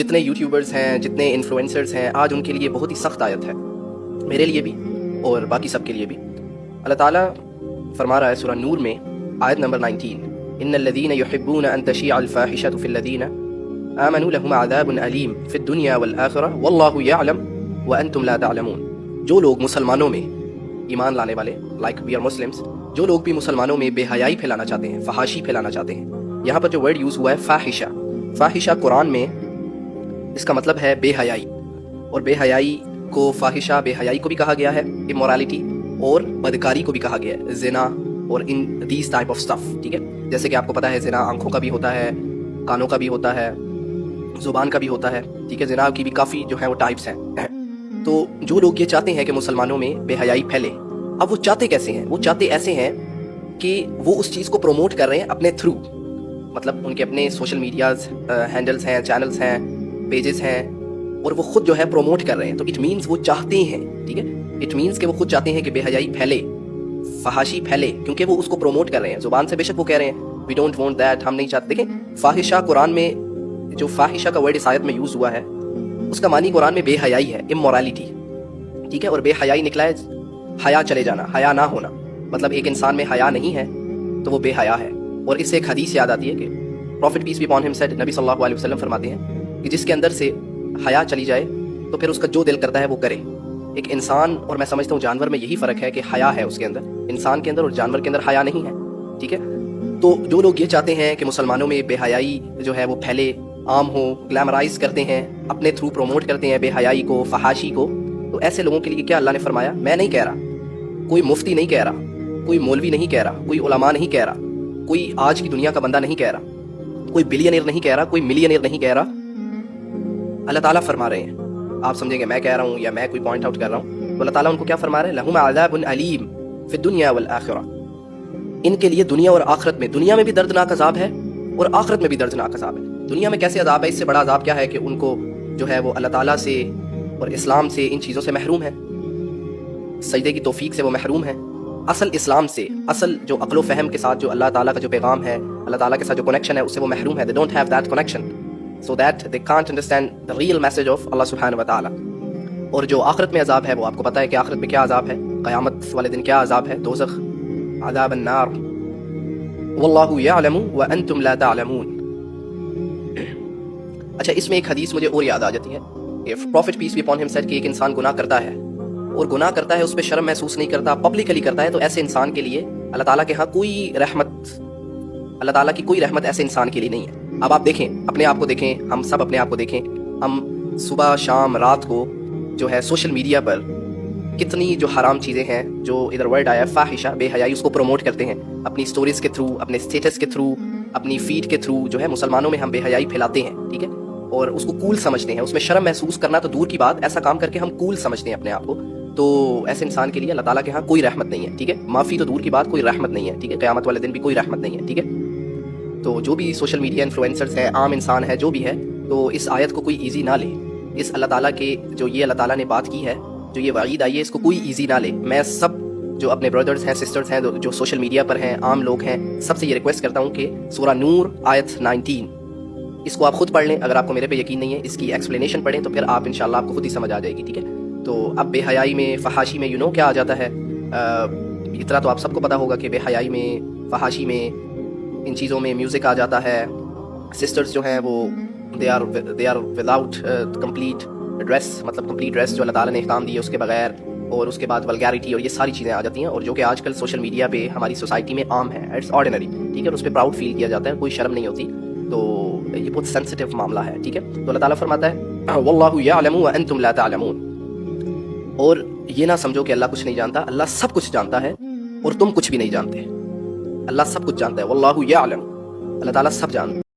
جتنے یوٹیوبرز ہیں، جتنے انفلوئنسرز ہیں، آج ان کے لیے بہت ہی سخت آیت ہے، میرے لیے بھی اور باقی سب کے لیے بھی۔ اللہ تعالیٰ فرما رہا ہے سورہ نور میں آیت نمبر 19، ان الذین یحبون ان تشیع الفاحشۃ فی الذین آمنوا لهم عذاب علیم فی الدنیا والآخرہ واللہ یعلم وانتم لا تعلمون۔ جو لوگ مسلمانوں میں، ایمان لانے والے، لائک وی آر مسلمس، جو لوگ بھی مسلمانوں میں بے حیائی پھیلانا چاہتے ہیں، فحاشی پھیلانا چاہتے ہیں، یہاں پر جو ورڈ یوز ہوا ہے فاحشہ، فاحشہ قرآن میں اس کا مطلب ہے بے حیائی، اور بے حیائی کو فاحشہ، بے حیائی کو بھی کہا گیا ہے، امورالٹی، اور بدکاری کو بھی کہا گیا ہے، زنا اور in these type of stuff, ٹھیک ہے۔ جیسے کہ آپ کو پتا ہے زنا آنکھوں کا بھی ہوتا ہے، کانوں کا بھی ہوتا ہے، زبان کا بھی ہوتا ہے، ٹھیک ہے۔ زنا کی بھی کافی جو ہے وہ ٹائپس ہیں۔ تو جو لوگ یہ چاہتے ہیں کہ مسلمانوں میں بے حیائی پھیلے، اب وہ چاہتے کیسے ہیں؟ وہ چاہتے ایسے ہیں کہ وہ اس چیز کو پروموٹ کر رہے ہیں اپنے تھرو، مطلب ان کے اپنے سوشل میڈیاز ہینڈلز ہیں، چینلز ہیں، پیجز ہیں، اور وہ خود جو ہے پروموٹ کر رہے ہیں۔ تو اٹ مینس وہ چاہتے ہیں، ٹھیک ہے، اٹ مینس کہ وہ خود چاہتے ہیں کہ بے حیائی پھیلے، فحاشی پھیلے، کیونکہ وہ اس کو پروموٹ کر رہے ہیں۔ زبان سے بے شک وہ کہہ رہے ہیں وی ڈونٹ وانٹ دیٹ، ہم نہیں چاہتے۔ دیکھیں فاحشہ قرآن میں جو فاحشہ کا ورڈ اس آیت میں یوز ہوا ہے، اس کا معنی قرآن میں بے حیائی ہے، امورالٹی، ٹھیک ہے۔ اور بے حیائی نکلا ہے حیا چلے جانا، حیا نہ ہونا، مطلب ایک انسان میں حیا نہیں ہے تو وہ بے حیا ہے۔ اور اس سے ایک حدیث یاد آتی ہے کہ prophet peace be upon him said, نبی صلی اللہ علیہ وسلم فرماتے ہیں کہ جس کے اندر سے حیا چلی جائے تو پھر اس کا جو دل کرتا ہے وہ کرے۔ ایک انسان اور میں سمجھتا ہوں جانور میں یہی فرق ہے کہ حیا ہے اس کے اندر، انسان کے اندر اور جانور کے اندر حیا نہیں ہے، ٹھیک ہے۔ تو جو لوگ یہ چاہتے ہیں کہ مسلمانوں میں بے حیائی جو ہے وہ پھیلے، عام ہو، گلیمرائز کرتے ہیں، اپنے تھرو پروموٹ کرتے ہیں بے حیائی کو، فحاشی کو، تو ایسے لوگوں کے لیے کیا اللہ نے فرمایا؟ میں نہیں کہہ رہا، کوئی مفتی نہیں کہہ رہا، کوئی مولوی نہیں کہہ رہا، کوئی علماء نہیں کہہ رہا، کوئی آج کی دنیا کا بندہ نہیں کہہ رہا، کوئی بلینئر نہیں کہہ رہا، کوئی ملینئر نہیں کہہ رہا، اللہ تعالیٰ فرما رہے ہیں۔ آپ سمجھیں گے میں کہہ رہا ہوں یا میں کوئی پوائنٹ آؤٹ کر رہا ہوں، تو اللہ تعالیٰ ان کو کیا فرما رہے ہیں؟ لہم عذاب علیم فی الدنیا والآخرہ، ان کے لیے دنیا اور آخرت میں، دنیا میں بھی دردناک عذاب ہے اور آخرت میں بھی دردناک عذاب ہے۔ دنیا میں کیسے عذاب ہے؟ اس سے بڑا عذاب کیا ہے کہ ان کو جو ہے وہ اللہ تعالیٰ سے اور اسلام سے، ان چیزوں سے محروم ہے، سجدے کی توفیق سے وہ محروم ہے، اصل اسلام سے، اصل جو عقل و فہم کے ساتھ جو اللہ تعالیٰ کا جو پیغام ہے، اللہ تعالیٰ کے ساتھ جو کنیکشن ہے، اس سے وہ محروم ہے۔ they don't have that connection so that they can't understand the real message of Allah سبحانہ و تعالیٰ۔ اور جو آخرت میں عذاب ہے وہ آپ کو پتہ ہے کہ آخرت میں کیا عذاب ہے، قیامت والے دن کیا عذاب ہے، دوزخ، عذاب النار، واللہ یعلم وانتم لا تعلمون۔ اچھا، اس میں ایک حدیث مجھے اور یاد آ جاتی ہے کہ prophet peace be upon him said کہ ایک انسان گناہ کرتا ہے اور گناہ کرتا ہے، اس پہ شرم محسوس نہیں کرتا، پبلکلی کرتا ہے، تو ایسے انسان کے لیے اللہ تعالیٰ کے ہاں کوئی رحمت، اللہ تعالیٰ کی کوئی رحمت ایسے انسان کے لیے نہیں ہے۔ اب آپ دیکھیں، اپنے آپ کو دیکھیں، ہم سب اپنے آپ کو دیکھیں، ہم صبح شام رات کو جو ہے سوشل میڈیا پر کتنی جو حرام چیزیں ہیں، جو ادھر ورڈ آیا فاحشہ، بے حیائی، اس کو پروموٹ کرتے ہیں اپنی سٹوریز کے تھرو، اپنے اسٹیٹس کے تھرو، اپنی فیڈ کے تھرو، جو ہے مسلمانوں میں ہم بے حیائی پھیلاتے ہیں، ٹھیک ہے، اور اس کو کول سمجھتے ہیں، اس میں شرم محسوس کرنا تو دور کی بات، ایسا کام کر کے ہم کول سمجھتے ہیں اپنے آپ کو، تو ایسے انسان کے لیے اللہ تعالیٰ کے ہاں کوئی رحمت نہیں ہے، ٹھیک ہے، معافی تو دور کی بات، کوئی رحمت نہیں ہے، ٹھیک ہے، قیامت والے دن بھی کوئی رحمت نہیں ہے، ٹھیک ہے۔ تو جو بھی سوشل میڈیا انفلوئنسرز ہیں، عام انسان ہے، جو بھی ہے، تو اس آیت کو کوئی ایزی نہ لے، اس اللہ تعالیٰ کے جو یہ اللہ تعالیٰ نے بات کی ہے، جو یہ وعید آئی ہے، اس کو کوئی ایزی نہ لے۔ میں سب جو اپنے بردرز ہیں، سسٹرز ہیں، جو سوشل میڈیا پر ہیں، عام لوگ ہیں، سب سے یہ ریکویسٹ کرتا ہوں کہ سورہ نور آیت 19 اس کو آپ خود پڑھ لیں، اگر آپ کو میرے پہ یقین نہیں ہے، اس کی ایکسپلینیشن پڑھیں تو پھر آپ انشاءاللہ آپ کو خود ہی سمجھ آ جائے گی، ٹھیک ہے۔ تو اب بے حیائی میں، فحاشی میں کیا آ جاتا ہے، اتنا تو آپ سب کو پتہ ہوگا کہ بے حیائی میں، فحاشی میں، ان چیزوں میں میوزک آ جاتا ہے، سسٹرز جو ہیں وہ they are without complete dress, مطلب کمپلیٹ ڈریس جو اللہ تعالیٰ نے احکام دی ہے اس کے بغیر، اور اس کے بعد ولگیرٹی اور یہ ساری چیزیں آ جاتی ہیں، اور جو کہ آج کل سوشل میڈیا پہ ہماری سوسائٹی میں عام ہے، اٹس آرڈینری، ٹھیک ہے، اور اس پہ پراؤڈ فیل کیا جاتا ہے، کوئی شرم نہیں ہوتی، تو یہ بہت سینسٹیو معاملہ ہے، ٹھیک ہے۔ تو اللہ تعالیٰ فرماتا ہے واللہ یعلم وانتم لا تعلمون، اور یہ نہ سمجھو کہ اللہ کچھ نہیں جانتا، اللہ سب کچھ جانتا ہے اور تم کچھ بھی نہیں جانتے، اللہ سب کچھ جانتا ہے، واللہ یعلم، اللہ تعالیٰ سب جانتا ہے۔